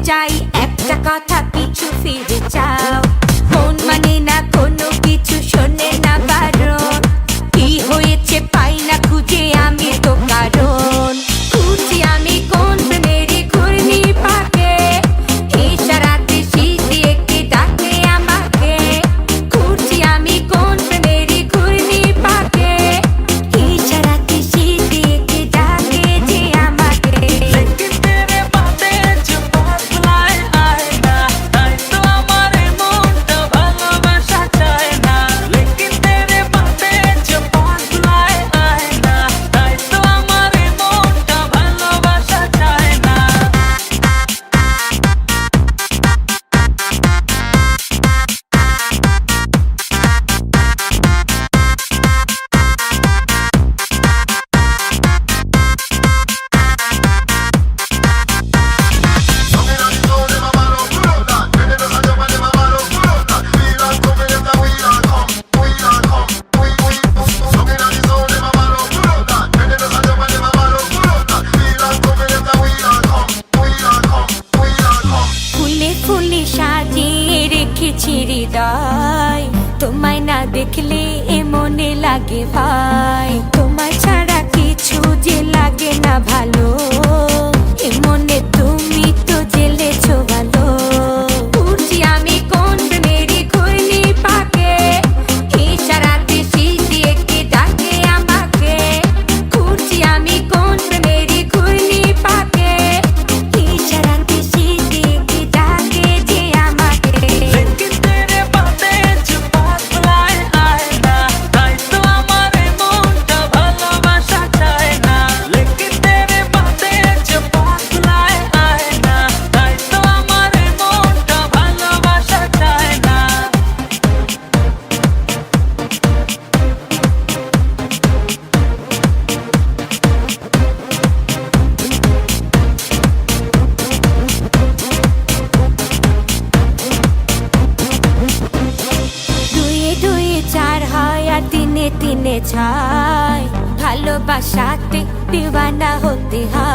চাই, একটা কথা পিছু ফিরে চাও। মন মানে না কোনো কিছু, শোনে না বারণ। কি হয়েছে পাই না খুঁজে আমি তো কারণ। খুঁজি আমি কোন প্রেমের ঘূর্ণি পাকে, ইশারাতে শীষ দিয়ে কে ডাকে আমাকে। খুঁজি আমি কোন প্রেমের ঘূর্ণি পাকে, ইশারাতে শীষ দিয়ে কে ডাকে যে আমাকে। लेकिन तेरे बातें जो बदलाए आए ना, তাই তো আমার মনটা ভালোবাসা চায় না। लेकिन तेरे बातें जो बदलाए आए ना, তাই তো আমার মনটা ভালোবাসা চায় না। ফুলে ফুলে সাজিয়ে রেখেছি হৃদয়, তোমায় না দেখলে এ মনে লাগে ভাই। তোমায় ছাড়া কিছু যে লাগে না ভালো, এ মনে তুমি তো জেলেছো ভালো। খুঁজি আমি কোন প্রেমের ঘূর্ণি পাকে, ইশারাতে শীষ দিয়ে কে ডাকে আমাকে। খুঁজি আমি কোন প্রেমের ঘূর্ণি পাকে, ইশারাতে শীষ দিয়ে কে ডাকে যে আমাকে। लेकिन तेरे बातें जो बदलाए आए ना, তাই তো আমার মনটা ভালোবাসা চায় না। लेकिन तेरे बातें जो बदलाए आए ना, তাই তো আমার মনটা ভালোবাসা চায় না। দুয়ে দুয়ে চার হয় আর তিনে তিনে ছয়, ভালোবাসাতে দিওয়ানা হতে হয়।